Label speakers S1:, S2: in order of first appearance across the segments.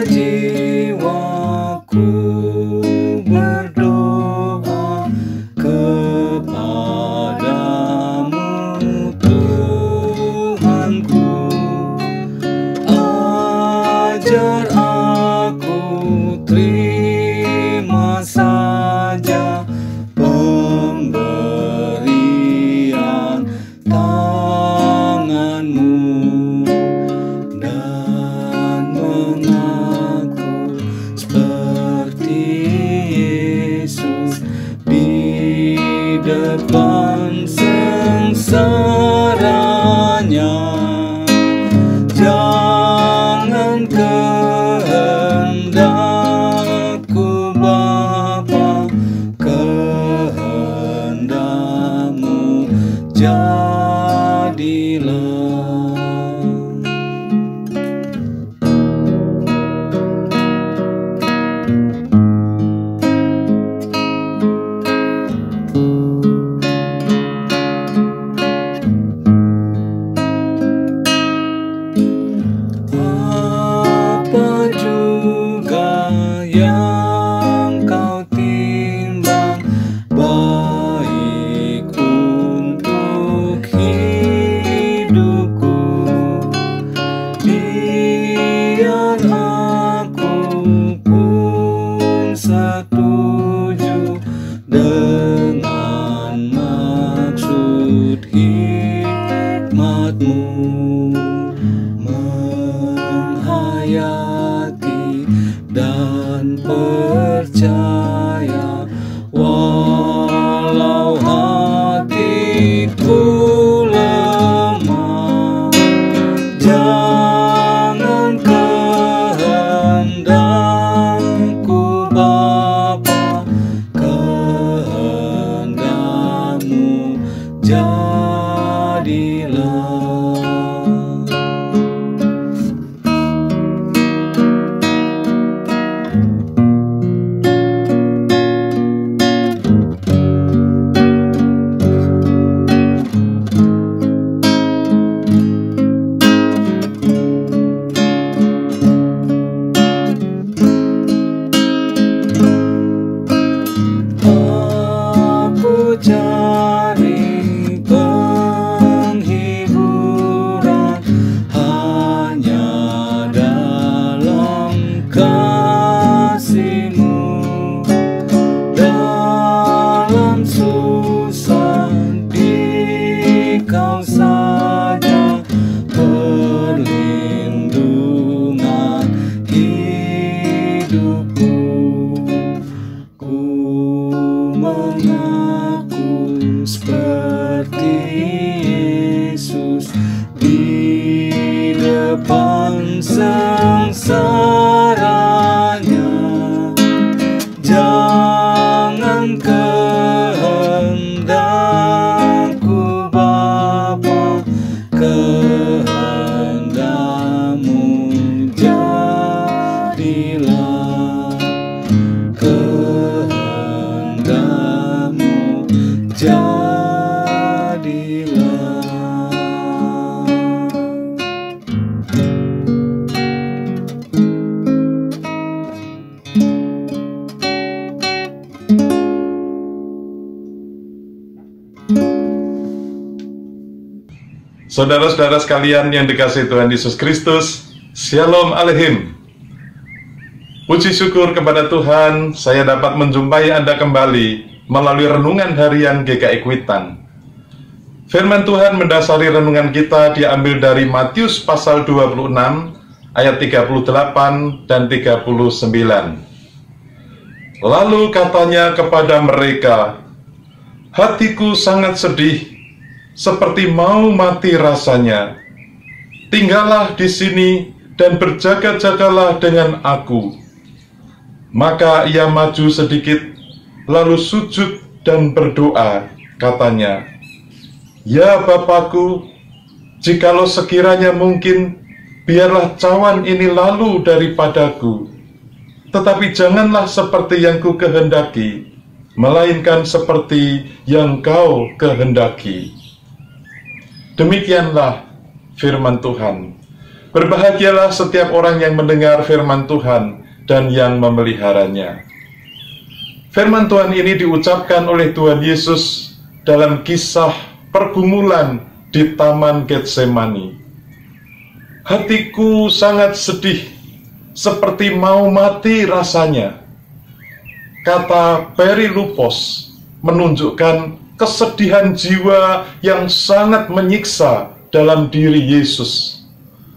S1: jiwaku berdoa kepadamu Tuhanku. Ajar aku terima saja pemberian tanganmu dan mengaku seperti Yesus di depan sengsaranya. Jangan kehendakku Bapa, kehendakmu jadilah. Apa juga yang kau timbang baik untuk hidupku, biar aku pun setuju dengan maksud hikmatmu, menghayati dan percaya walau hatiku lemah. Jangan kehendakku Bapa, kehendakmu jadilah. Aku cari penghiburan hanya dalam kasih-Mu. Dalam susah di Kau saja perlindungan hidupku. Ku mengaku seperti Yesus di depan sengsaranya. Jangan kehendakku Bapa, kehendakmu jadilah. Kehendakmu jadilah.
S2: Saudara-saudara sekalian yang dikasihi Tuhan Yesus Kristus, Shalom Aleichem. Puji syukur kepada Tuhan, saya dapat menjumpai Anda kembali melalui renungan harian GKI Kuitang. Firman Tuhan mendasari renungan kita diambil dari Matius pasal 26 ayat 38 dan 39. Lalu katanya kepada mereka, hatiku sangat sedih, seperti mau mati rasanya. Tinggallah di sini dan berjaga-jagalah dengan aku. Maka ia maju sedikit, lalu sujud dan berdoa, katanya, ya Bapakku, jikalau sekiranya mungkin, biarlah cawan ini lalu daripadaku. Tetapi janganlah seperti yang ku kehendaki, melainkan seperti yang Kau kehendaki. Demikianlah firman Tuhan. Berbahagialah setiap orang yang mendengar firman Tuhan dan yang memeliharanya. Firman Tuhan ini diucapkan oleh Tuhan Yesus dalam kisah pergumulan di Taman Getsemani. Hatiku sangat sedih, seperti mau mati rasanya. Kata Perilupos menunjukkan kesedihan jiwa yang sangat menyiksa dalam diri Yesus,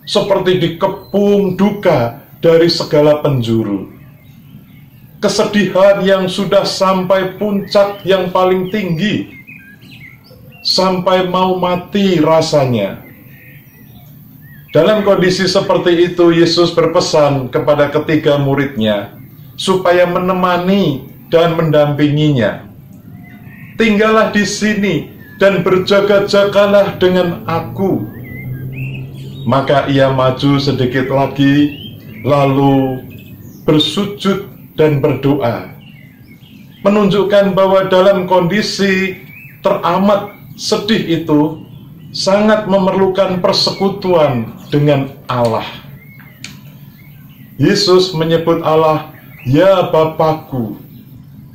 S2: seperti dikepung duka dari segala penjuru. Kesedihan yang sudah sampai puncak yang paling tinggi, sampai mau mati rasanya. Dalam kondisi seperti itu, Yesus berpesan kepada ketiga muridnya supaya menemani dan mendampinginya. Tinggallah di sini dan berjaga-jagalah dengan aku. Maka ia maju sedikit lagi, lalu bersujud dan berdoa, menunjukkan bahwa dalam kondisi teramat sedih itu sangat memerlukan persekutuan dengan Allah. Yesus menyebut Allah, "Ya Bapakku,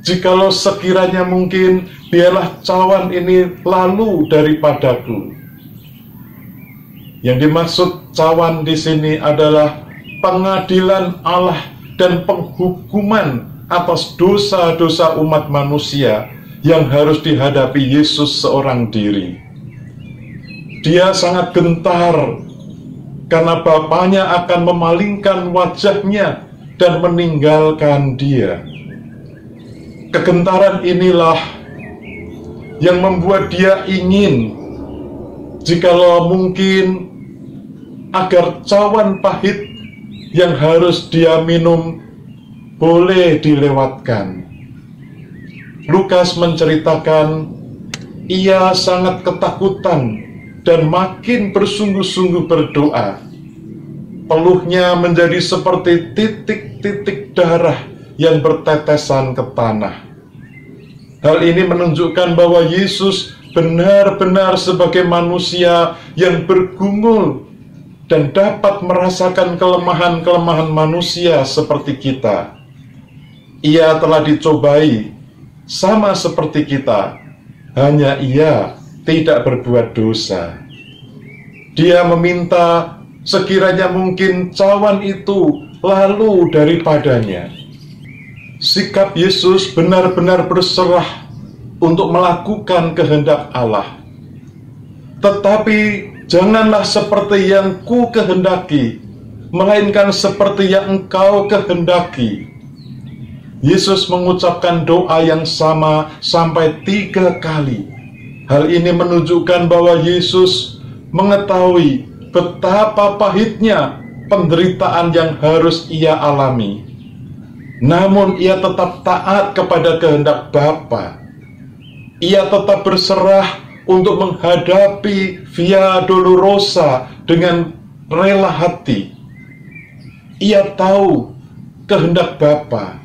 S2: jikalau sekiranya mungkin, biarlah cawan ini lalu daripadaku." Yang dimaksud cawan di sini adalah pengadilan Allah dan penghukuman atas dosa-dosa umat manusia yang harus dihadapi Yesus seorang diri. Dia sangat gentar karena Bapaknya akan memalingkan wajahnya dan meninggalkan dia. Kegentaran inilah yang membuat dia ingin, jikalau mungkin, agar cawan pahit yang harus dia minum boleh dilewatkan. Lukas menceritakan ia sangat ketakutan dan makin bersungguh-sungguh berdoa. Peluhnya menjadi seperti titik-titik darah yang bertetesan ke tanah. Hal ini menunjukkan bahwa Yesus benar-benar sebagai manusia yang bergumul dan dapat merasakan kelemahan-kelemahan manusia seperti kita. Ia telah dicobai sama seperti kita, hanya ia tidak berbuat dosa. Dia meminta sekiranya mungkin cawan itu lalu daripadanya. Sikap Yesus benar-benar berserah untuk melakukan kehendak Allah. Tetapi janganlah seperti yang ku kehendaki, melainkan seperti yang engkau kehendaki. Yesus mengucapkan doa yang sama sampai 3 kali. Hal ini menunjukkan bahwa Yesus mengetahui betapa pahitnya penderitaan yang harus ia alami. Namun ia tetap taat kepada kehendak Bapa. Ia tetap berserah untuk menghadapi Via Dolorosa dengan rela hati. Ia tahu kehendak Bapa,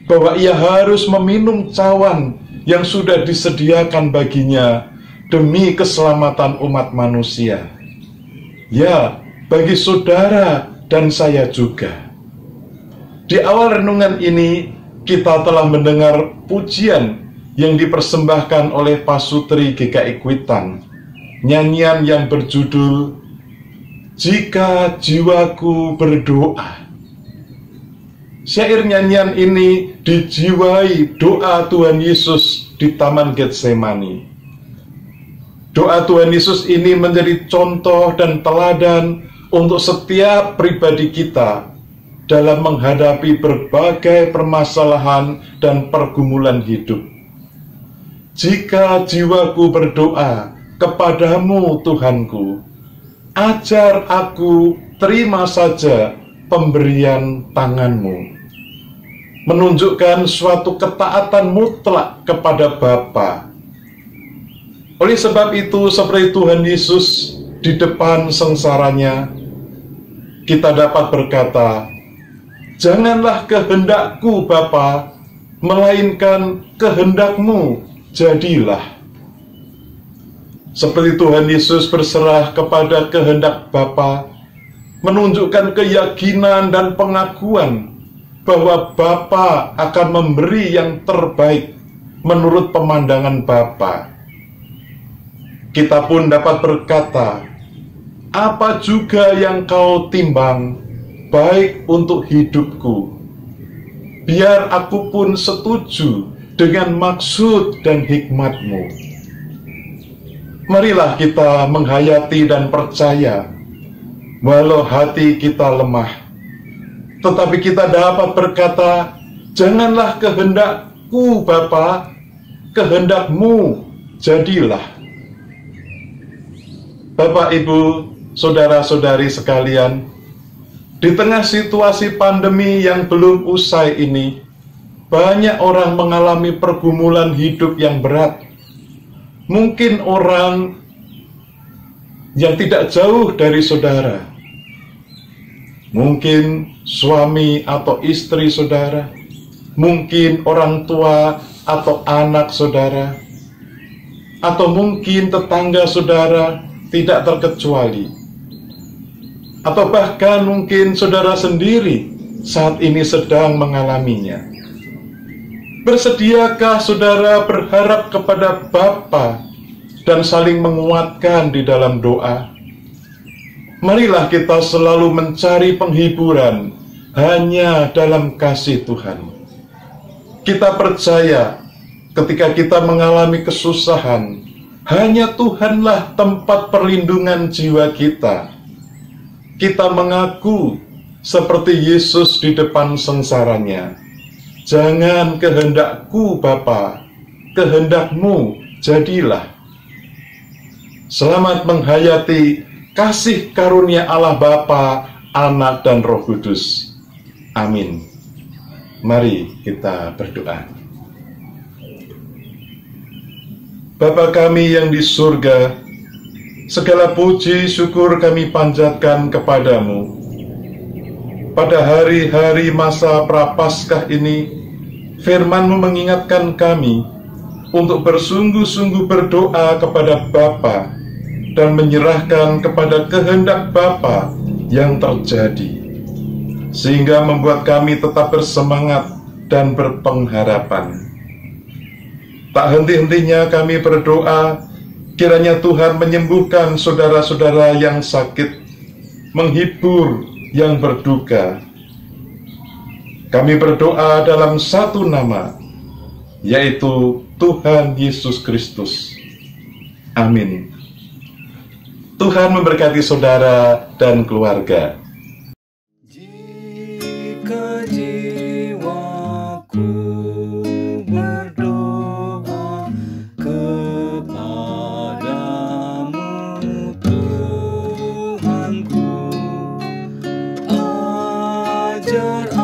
S2: bahwa ia harus meminum cawan yang sudah disediakan baginya demi keselamatan umat manusia. Ya, bagi saudara dan saya juga. Di awal renungan ini, kita telah mendengar pujian yang dipersembahkan oleh Pasutri GKI Kuitang, nyanyian yang berjudul "Jika Jiwaku Berdoa". Syair nyanyian ini dijiwai doa Tuhan Yesus di Taman Getsemani. Doa Tuhan Yesus ini menjadi contoh dan teladan untuk setiap pribadi kita dalam menghadapi berbagai permasalahan dan pergumulan hidup. Jika jiwaku berdoa kepadamu Tuhanku, ajar aku terima saja pemberian tanganmu. Menunjukkan suatu ketaatan mutlak kepada Bapa. Oleh sebab itu, seperti Tuhan Yesus di depan sengsaranya, kita dapat berkata, "Janganlah kehendakku Bapa, melainkan kehendakmu jadilah." Seperti Tuhan Yesus berserah kepada kehendak Bapa, menunjukkan keyakinan dan pengakuan bahwa Bapa akan memberi yang terbaik menurut pemandangan Bapa. Kita pun dapat berkata, apa juga yang kau timbang baik untuk hidupku, biar aku pun setuju dengan maksud dan hikmat-Mu. Marilah kita menghayati dan percaya, walau hati kita lemah, tetapi kita dapat berkata, janganlah kehendakku Bapa, kehendak-Mu jadilah. Bapak, Ibu, saudara-saudari sekalian, di tengah situasi pandemi yang belum usai ini, banyak orang mengalami pergumulan hidup yang berat. Mungkin orang yang tidak jauh dari saudara, mungkin suami atau istri saudara, mungkin orang tua atau anak saudara, atau mungkin tetangga saudara, tidak terkecuali. Atau bahkan mungkin saudara sendiri saat ini sedang mengalaminya. Bersediakah saudara berharap kepada Bapa dan saling menguatkan di dalam doa? Marilah kita selalu mencari penghiburan hanya dalam kasih Tuhan. Kita percaya ketika kita mengalami kesusahan, hanya Tuhanlah tempat perlindungan jiwa kita. Kita mengaku seperti Yesus di depan sengsaranya. Jangan kehendakku Bapa, kehendak-Mu jadilah. Selamat menghayati kasih karunia Allah Bapa, Anak dan Roh Kudus. Amin. Mari kita berdoa. Bapa kami yang di surga, segala puji syukur kami panjatkan kepadamu. Pada hari-hari masa Prapaskah ini, firman-Mu mengingatkan kami untuk bersungguh-sungguh berdoa kepada Bapa dan menyerahkan kepada kehendak Bapa yang terjadi, sehingga membuat kami tetap bersemangat dan berpengharapan. Tak henti-hentinya kami berdoa, kiranya Tuhan menyembuhkan saudara-saudara yang sakit, menghibur yang berduka. Kami berdoa dalam satu nama, yaitu Tuhan Yesus Kristus. Amin. Tuhan memberkati saudara dan keluarga.
S1: Jika jiwaku berdoa kepadamu Tuhanku, ajar